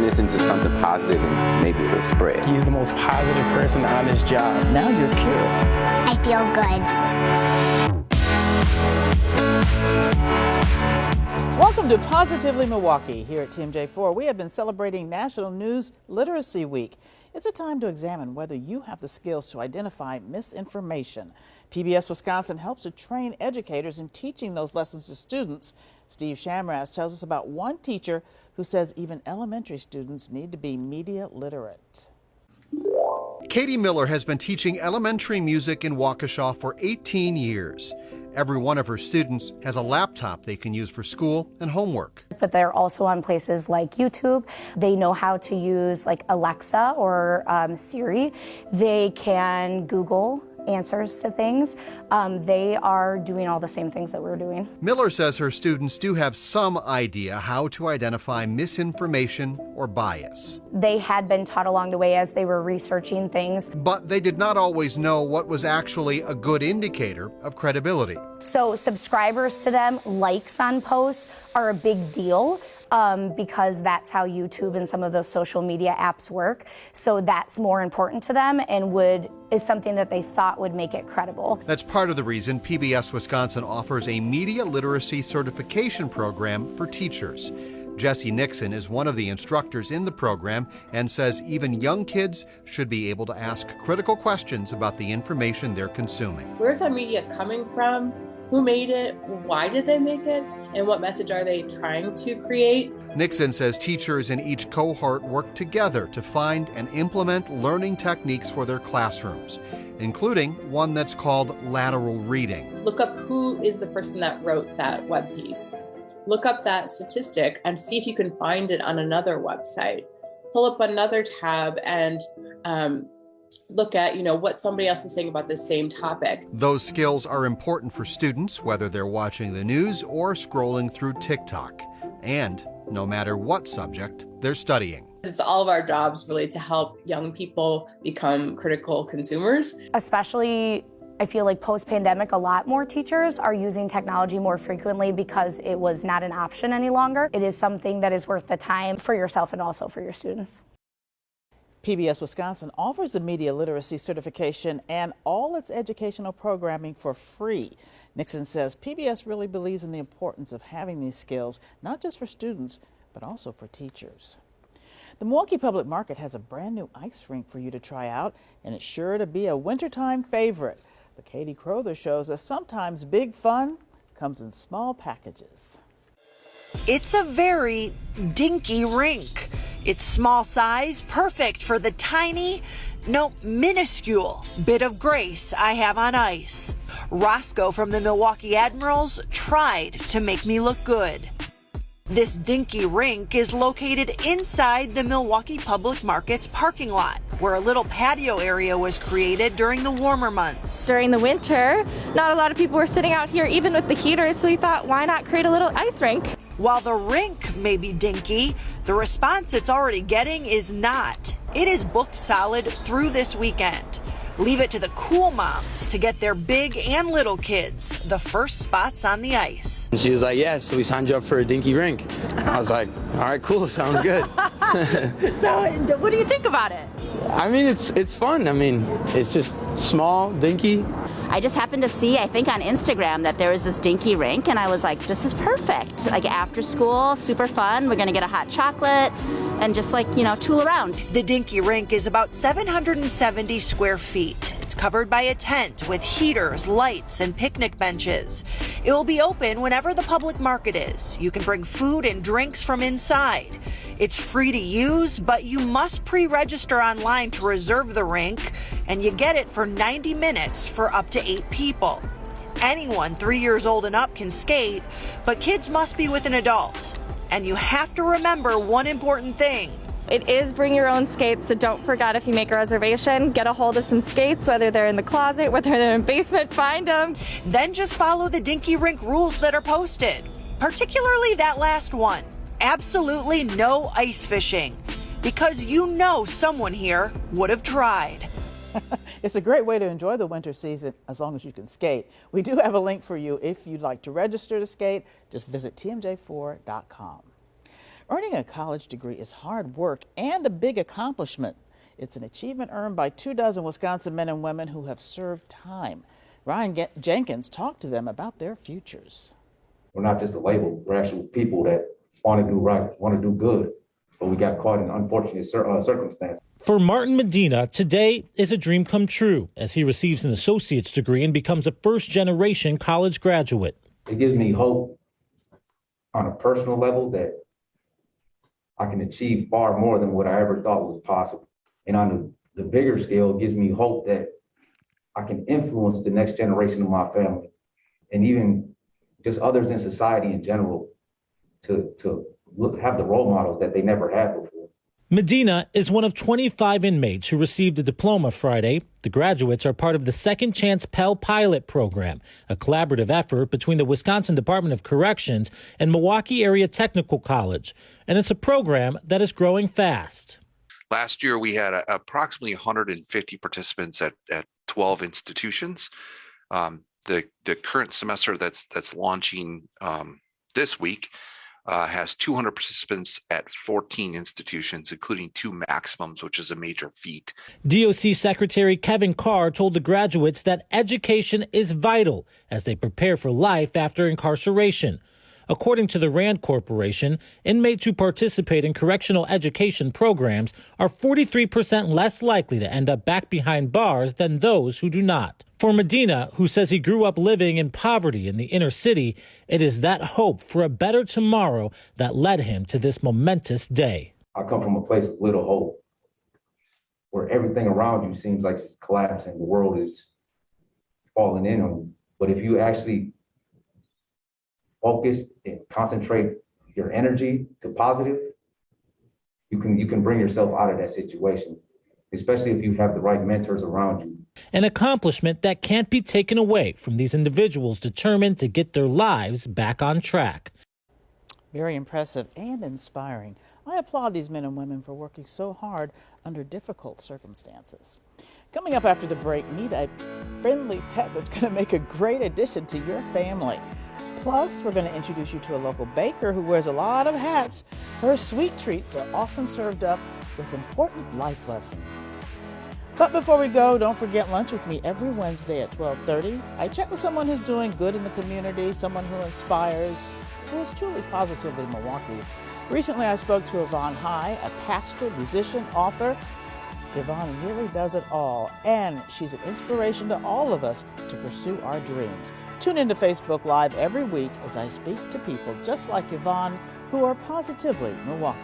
this into something positive and maybe it'll spread. He's the most positive person on his job. Now you're cured. I feel good. Welcome to Positively Milwaukee. Here at TMJ4, we have been celebrating National News Literacy Week. It's a time to examine whether you have the skills to identify misinformation. PBS Wisconsin helps to train educators in teaching those lessons to students. Steve Shamraz tells us about one teacher who says even elementary students need to be media literate. Katie Miller has been teaching elementary music in Waukesha for 18 years. Every one of her students has a laptop they can use for school and homework. But they're also on places like YouTube. They know how to use like Alexa or Siri. They can Google answers to things. They are doing all the same things that we're doing. Miller says her students do have some idea how to identify misinformation or bias. They had been taught along the way as they were researching things. But they did not always know what was actually a good indicator of credibility. So subscribers to them, likes on posts are a big deal. Because that's how YouTube and some of those social media apps work. So that's more important to them and is something that they thought would make it credible. That's part of the reason PBS Wisconsin offers a media literacy certification program for teachers. Jessie Nixon is one of the instructors in the program and says even young kids should be able to ask critical questions about the information they're consuming. Where's that media coming from? Who made it? Why did they make it? And what message are they trying to create? Nixon says teachers in each cohort work together to find and implement learning techniques for their classrooms, including one that's called lateral reading. Look up who is the person that wrote that web piece. Look up that statistic and see if you can find it on another website. Pull up another tab and look at, what somebody else is saying about the same topic. Those skills are important for students, whether they're watching the news or scrolling through TikTok, and no matter what subject they're studying. It's all of our jobs really to help young people become critical consumers. Especially, I feel like post-pandemic, a lot more teachers are using technology more frequently because it was not an option any longer. It is something that is worth the time for yourself and also for your students. PBS Wisconsin offers a media literacy certification and all its educational programming for free. Nixon says PBS really believes in the importance of having these skills, not just for students, but also for teachers. The Milwaukee Public Market has a brand new ice rink for you to try out, and it's sure to be a wintertime favorite. But Katie Crowther shows us sometimes big fun comes in small packages. It's a very dinky rink. It's small size, perfect for the minuscule bit of grace I have on ice. Roscoe from the Milwaukee Admirals tried to make me look good. This dinky rink is located inside the Milwaukee Public Market's parking lot, where a little patio area was created during the warmer months. During the winter, not a lot of people were sitting out here even with the heaters, so we thought, why not create a little ice rink? While the rink may be dinky, the response it's already getting is not. It is booked solid through this weekend. Leave it to the cool moms to get their big and little kids the first spots on the ice. And she was like, yes, so we signed you up for a dinky rink. I was like, all right, cool, sounds good. So what do you think about it? I mean, it's fun. I mean, it's just small, dinky. I just happened to see, I think on Instagram, that there was this dinky rink, and I was like, this is perfect. Like after school, super fun. We're gonna get a hot chocolate and just tool around. The dinky rink is about 770 square feet. It's covered by a tent with heaters, lights, and picnic benches. It will be open whenever the public market is. You can bring food and drinks from inside. It's free to use, but you must pre-register online to reserve the rink, and you get it for 90 minutes for up to 8 people. Anyone 3 years old and up can skate, but kids must be with an adult. And you have to remember one important thing. It is bring your own skates, so don't forget, if you make a reservation, get a hold of some skates, whether they're in the closet, whether they're in the basement, find them. Then just follow the dinky rink rules that are posted, particularly that last one. Absolutely no ice fishing, because someone here would have tried. It's a great way to enjoy the winter season as long as you can skate. We do have a link for you if you'd like to register to skate. Just visit tmj4.com. Earning a college degree is hard work and a big accomplishment. It's an achievement earned by 24 Wisconsin men and women who have served time. Ryan Jenkins talked to them about their futures. We're not just a label. We're actually people that want to do right, want to do good, but we got caught in unfortunate circumstances. For Martin Medina, today is a dream come true as he receives an associate's degree and becomes a first-generation college graduate. It gives me hope on a personal level that I can achieve far more than what I ever thought was possible. And on the bigger scale, it gives me hope that I can influence the next generation of my family and even just others in society in general to have the role models that they never had before. Medina is one of 25 inmates who received a diploma Friday. The graduates are part of the Second Chance Pell Pilot Program, a collaborative effort between the Wisconsin Department of Corrections and Milwaukee Area Technical College. And it's a program that is growing fast. Last year, we had approximately 150 participants at 12 institutions. The current semester that's launching this week has 200 participants at 14 institutions, including 2 maximums, which is a major feat. DOC Secretary Kevin Carr told the graduates that education is vital as they prepare for life after incarceration. According to the Rand Corporation, inmates who participate in correctional education programs are 43% less likely to end up back behind bars than those who do not. For Medina, who says he grew up living in poverty in the inner city, it is that hope for a better tomorrow that led him to this momentous day. I come from a place of little hope, where everything around you seems like it's collapsing, the world is falling in on you. But if you actually focus and concentrate your energy to positive, you can bring yourself out of that situation, especially if you have the right mentors around you. An accomplishment that can't be taken away from these individuals determined to get their lives back on track. Very impressive and inspiring. I applaud these men and women for working so hard under difficult circumstances. Coming up after the break, meet a friendly pet that's going to make a great addition to your family. Plus, we're going to introduce you to a local baker who wears a lot of hats. Her sweet treats are often served up with important life lessons. But before we go, don't forget lunch with me every Wednesday at 12:30. I chat with someone who's doing good in the community, someone who inspires, who is truly positively Milwaukee. Recently, I spoke to Yvonne High, a pastor, musician, author. Yvonne really does it all, and she's an inspiration to all of us to pursue our dreams. Tune into Facebook Live every week as I speak to people just like Yvonne who are positively Milwaukee.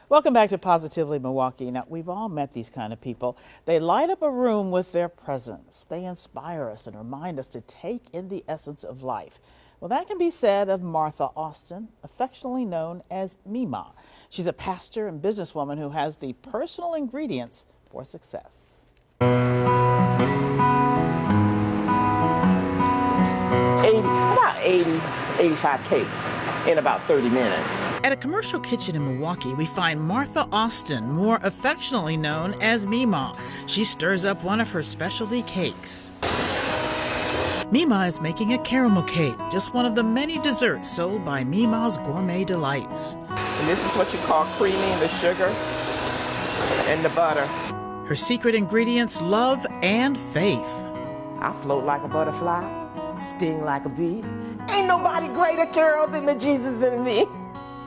Welcome back to Positively Milwaukee. Now, we've all met these kind of people. They light up a room with their presence. They inspire us and remind us to take in the essence of life. Well, that can be said of Martha Austin, affectionately known as Mima. She's a pastor and businesswoman who has the personal ingredients for success. About 85 cakes in about 30 minutes. At a commercial kitchen in Milwaukee, we find Martha Austin, more affectionately known as Mima. She stirs up one of her specialty cakes. Mima is making a caramel cake, just one of the many desserts sold by Mima's Gourmet Delights. And this is what you call creaming the sugar and the butter. Her secret ingredients, love and faith. I float like a butterfly, sting like a bee. Ain't nobody greater, Carole, than the Jesus in me.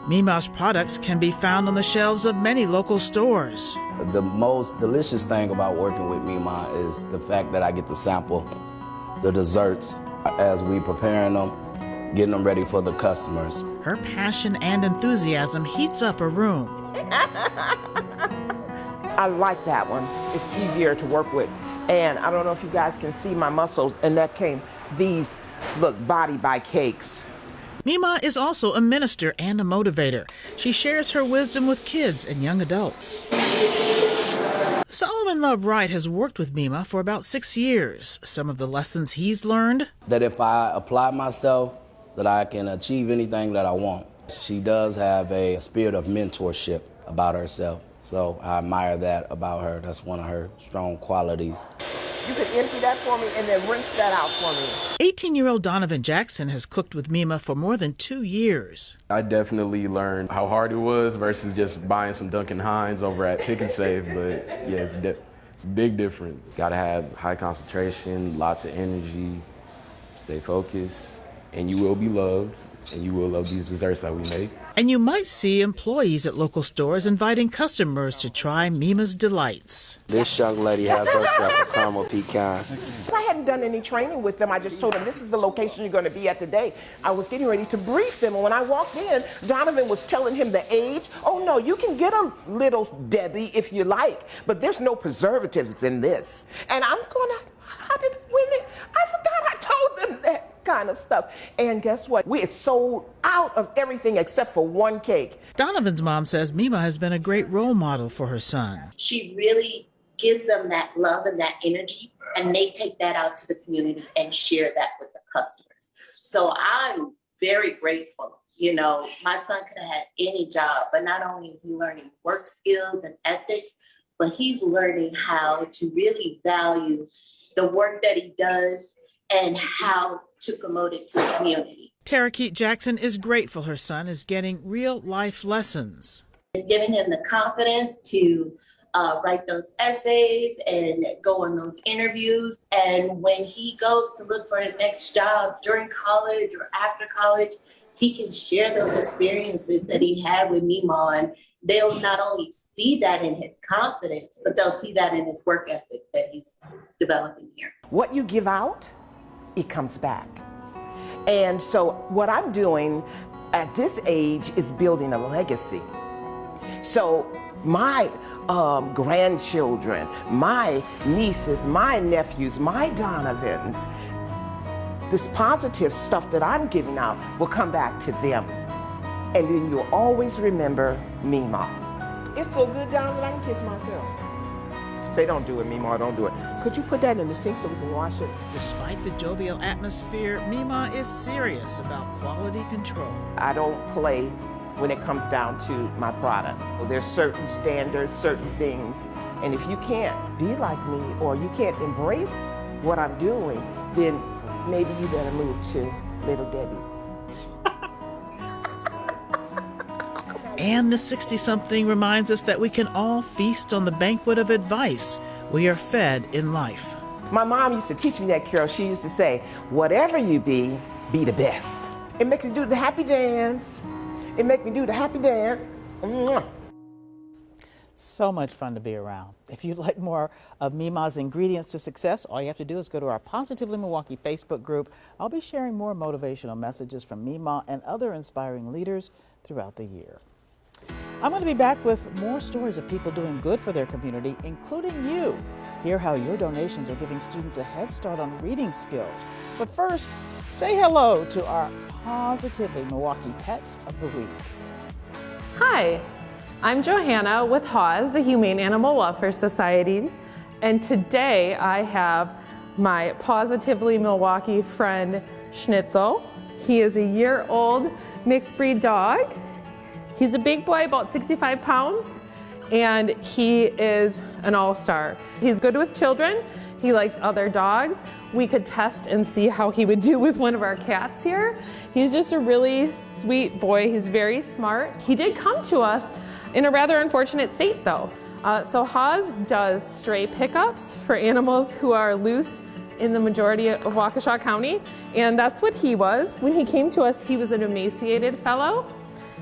Mima's products can be found on the shelves of many local stores. The most delicious thing about working with Mima is the fact that I get to sample the desserts as we preparing them, getting them ready for the customers. Her passion and enthusiasm heats up a room. I like that one. It's easier to work with. And I don't know if you guys can see my muscles, and that came, these, look, Body by Cakes. Mima is also a minister and a motivator. She shares her wisdom with kids and young adults. Solomon Love Wright has worked with Mima for about 6 years. Some of the lessons he's learned: that if I apply myself, that I can achieve anything that I want. She does have a spirit of mentorship about herself, so I admire that about her. That's one of her strong qualities. You could empty that for me and then rinse that out for me. 18-year-old Donovan Jackson has cooked with Mima for more than 2 years. I definitely learned how hard it was versus just buying some Duncan Hines over at Pick and Save, but yeah, it's a big difference. Gotta have high concentration, lots of energy, stay focused, and you will be loved, and you will love these desserts that we make. And you might see employees at local stores inviting customers to try Mima's delights. This young lady has herself a caramel pecan. I hadn't done any training with them. I just told them, this is the location you're going to be at today. I was getting ready to brief them, and when I walked in, Donovan was telling him the age. Oh no, you can get a little Debbie if you like, but there's no preservatives in this. And I'm going, how did women? I forgot I told them that kind of stuff. And guess what? We had sold out of everything except for one cake. Donovan's mom says Mima has been a great role model for her son. She really gives them that love and that energy, and they take that out to the community and share that with the customers. So I'm very grateful. You know, my son could have had any job, but not only is he learning work skills and ethics, but he's learning how to really value the work that he does and how to promote it to the community. Tara Keat Jackson is grateful her son is getting real life lessons. It's giving him the confidence to write those essays and go on those interviews. And when he goes to look for his next job during college or after college, he can share those experiences that he had with Mima. And they'll not only see that in his confidence, but they'll see that in his work ethic that he's developing here. What you give out, it comes back. And so what I'm doing at this age is building a legacy. So my grandchildren, my nieces, my nephews, my Donovans, this positive stuff that I'm giving out will come back to them. And then you'll always remember Mima. It's so good down that I can kiss myself. Say, don't do it, Mima, don't do it. Could you put that in the sink so we can wash it? Despite the jovial atmosphere, Mima is serious about quality control. I don't play when it comes down to my product. There's certain standards, certain things, and if you can't be like me or you can't embrace what I'm doing, then maybe you better move to Little Debbie's. And the 60-something reminds us that we can all feast on the banquet of advice we are fed in life. My mom used to teach me that, Carol. She used to say, whatever you be the best. It makes me do the happy dance. It makes me do the happy dance. Mwah. So much fun to be around. If you'd like more of Mima's ingredients to success, all you have to do is go to our Positively Milwaukee Facebook group. I'll be sharing more motivational messages from Mima and other inspiring leaders throughout the year. I'm going to be back with more stories of people doing good for their community, including you. Hear how your donations are giving students a head start on reading skills. But first, say hello to our Positively Milwaukee Pet of the Week. Hi, I'm Johanna with HAWS, the Humane Animal Welfare Society, and today I have my Positively Milwaukee friend Schnitzel. He is a year-old mixed breed dog. He's a big boy, about 65 pounds, and he is an all-star. He's good with children. He likes other dogs. We could test and see how he would do with one of our cats here. He's just a really sweet boy. He's very smart. He did come to us in a rather unfortunate state though. So HAWS does stray pickups for animals who are loose in the majority of Waukesha County, and that's what he was. When he came to us, he was an emaciated fellow,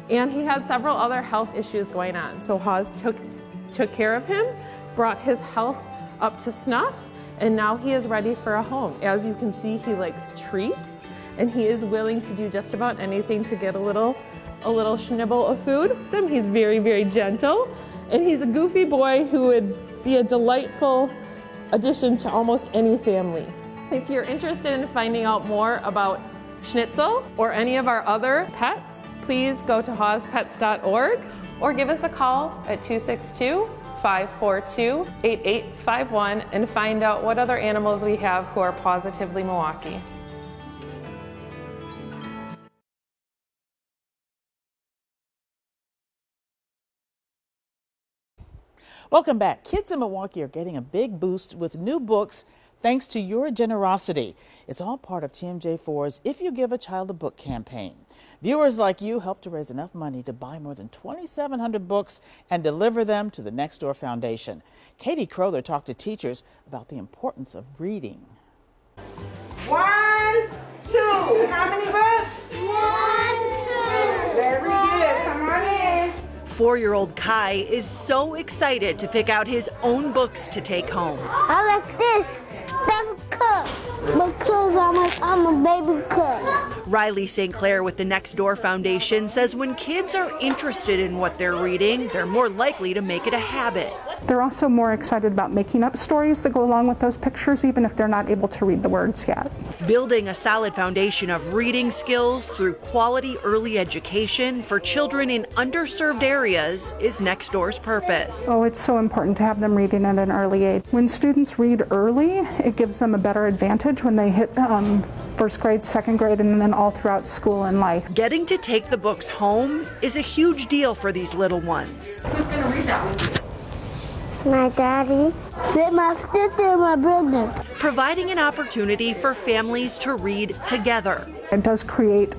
and he had several other health issues going on. So HAWS took care of him, brought his health up to snuff, and now he is ready for a home. As you can see, he likes treats, and he is willing to do just about anything to get a little schnibble of food with him. He's very, very gentle, and he's a goofy boy who would be a delightful addition to almost any family. If you're interested in finding out more about Schnitzel or any of our other pets, please go to hawspets.org or give us a call at 262-542-8851 and find out what other animals we have who are Positively Milwaukee. Welcome back. Kids in Milwaukee are getting a big boost with new books thanks to your generosity. It's all part of TMJ4's If You Give a Child a Book campaign. Viewers like you help to raise enough money to buy more than 2,700 books and deliver them to the Next Door Foundation. Katie Crowther talked to teachers about the importance of reading. 1, 2. How many books? 1, 2. Very good. Come on in. 4-year-old Kai is so excited to pick out his own books to take home. I like this. That's a cup. Because I'm a baby cup. Riley St. Clair with the Next Door Foundation says when kids are interested in what they're reading, they're more likely to make it a habit. They're also more excited about making up stories that go along with those pictures, even if they're not able to read the words yet. Building a solid foundation of reading skills through quality early education for children in underserved areas is Next Door's purpose. Oh, it's so important to have them reading at an early age. When students read early, it gives them a better advantage when they hit first grade, second grade, and then all throughout school and life. Getting to take the books home is a huge deal for these little ones. Who's going to read that with you? My daddy, with my sister and my brother. Providing an opportunity for families to read together. It does create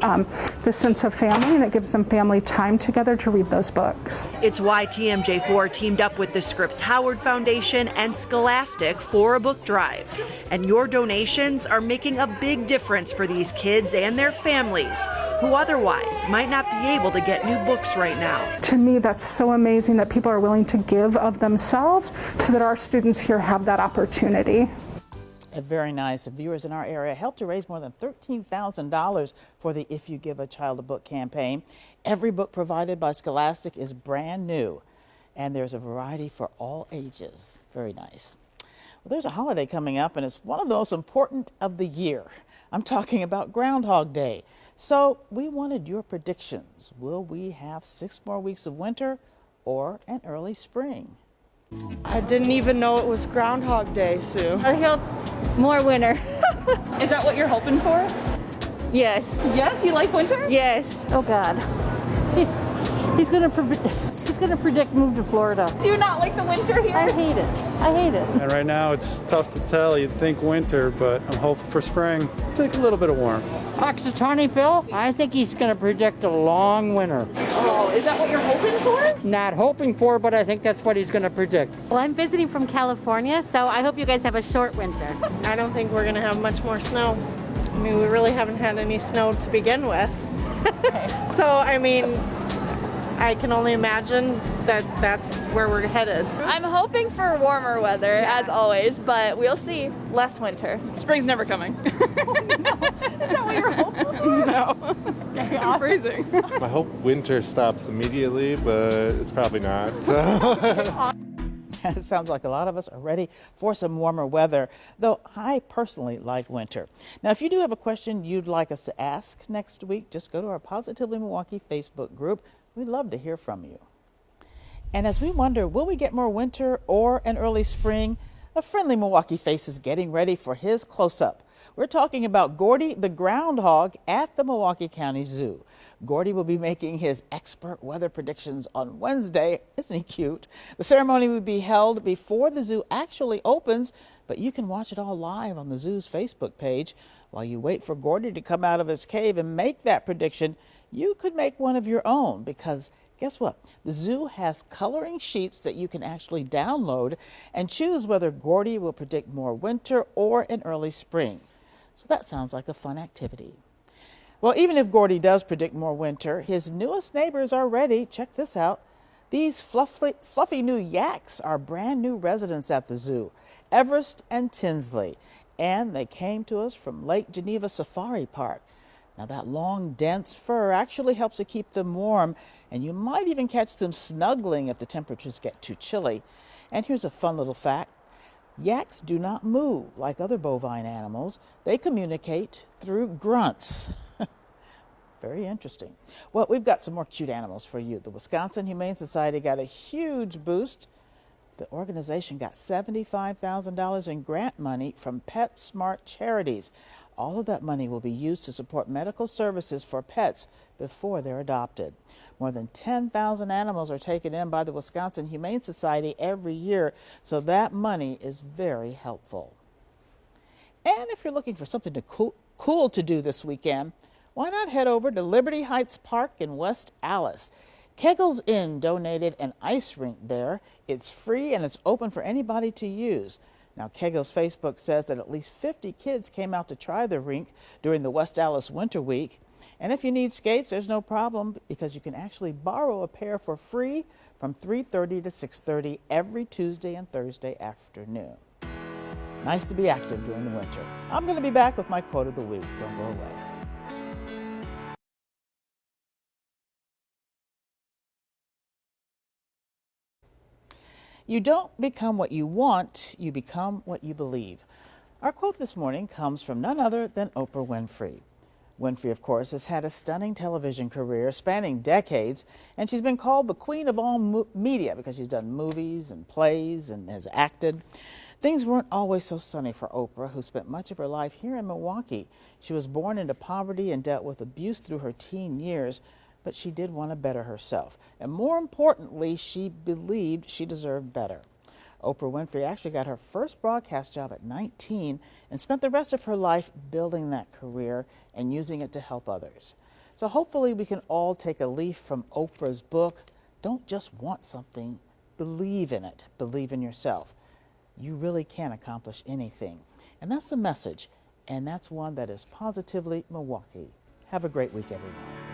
this sense of family, and it gives them family time together to read those books. It's why TMJ4 teamed up with the Scripps Howard Foundation and Scholastic for a book drive. And your donations are making a big difference for these kids and their families who otherwise might not be able to get new books right now. To me, that's so amazing that people are willing to give of themselves so that our students here have that opportunity. Very nice. The viewers in our area helped to raise more than $13,000 for the If You Give a Child a Book campaign. Every book provided by Scholastic is brand new, and there's a variety for all ages. Very nice. Well, there's a holiday coming up, and it's one of the most important of the year. I'm talking about Groundhog Day. So we wanted your predictions. Will we have 6 more weeks of winter or an early spring? I didn't even know it was Groundhog Day, Sue. I hope more winter. Is that what you're hoping for? Yes. Yes, you like winter? Yes. Oh God. He's gonna predict move to Florida. Do you not like the winter here? I hate it. I hate it. And right now it's tough to tell. You'd think winter, but I'm hoping for spring. Take a little bit of warmth. Oxitani Phil, I think he's gonna predict a long winter. Oh, is that what you're hoping for? Not hoping for, but I think that's what he's gonna predict. Well, I'm visiting from California, so I hope you guys have a short winter. I don't think we're gonna have much more snow. I mean, we really haven't had any snow to begin with. So, I mean, I can only imagine that that's where we're headed. I'm hoping for warmer weather, as always, but we'll see. Less winter. Spring's never coming. Is that what you're hoping for? No. I'm freezing. I hope winter stops immediately, but it's probably not. So. It sounds like a lot of us are ready for some warmer weather, though I personally like winter. Now, if you do have a question you'd like us to ask next week, just go to our Positively Milwaukee Facebook group. We'd love to hear from you. And as we wonder, will we get more winter or an early spring? A friendly Milwaukee face is getting ready for his close-up. We're talking about Gordy the groundhog at the Milwaukee County Zoo. Gordy will be making his expert weather predictions on Wednesday. Isn't he cute? The ceremony will be held before the zoo actually opens, but you can watch it all live on the zoo's Facebook page. While you wait for Gordy to come out of his cave and make that prediction, you could make one of your own, because guess what? The zoo has coloring sheets that you can actually download and choose whether Gordy will predict more winter or an early spring. So that sounds like a fun activity. Well, even if Gordy does predict more winter, his newest neighbors are ready. Check this out. These fluffy new yaks are brand new residents at the zoo, Everest and Tinsley, and they came to us from Lake Geneva Safari Park. Now, that long, dense fur actually helps to keep them warm, and you might even catch them snuggling if the temperatures get too chilly. And here's a fun little fact. Yaks do not moo like other bovine animals. They communicate through grunts. Very interesting. Well, we've got some more cute animals for you. The Wisconsin Humane Society got a huge boost. The organization got $75,000 in grant money from PetSmart Charities. All of that money will be used to support medical services for pets before they're adopted. More than 10,000 animals are taken in by the Wisconsin Humane Society every year, so that money is very helpful. And if you're looking for something cool to do this weekend, why not head over to Liberty Heights Park in West Allis? Kegel's Inn donated an ice rink there. It's free and it's open for anybody to use. Now, Kegel's Facebook says that at least 50 kids came out to try the rink during the West Allis Winter Week. And if you need skates, there's no problem because you can actually borrow a pair for free from 3:30 to 6:30 every Tuesday and Thursday afternoon. Nice to be active during the winter. I'm going to be back with my quote of the week. Don't go away. You don't become what you want, you become what you believe. Our quote this morning comes from none other than Oprah Winfrey. Winfrey, of course, has had a stunning television career spanning decades, and she's been called the queen of all media because she's done movies and plays and has acted. Things weren't always so sunny for Oprah, who spent much of her life here in Milwaukee. She was born into poverty and dealt with abuse through her teen years, but she did want to better herself. And more importantly, she believed she deserved better. Oprah Winfrey actually got her first broadcast job at 19 and spent the rest of her life building that career and using it to help others. So hopefully we can all take a leaf from Oprah's book. Don't just want something, believe in it. Believe in yourself. You really can accomplish anything. And that's the message, and that's one that is Positively Milwaukee. Have a great week, everyone.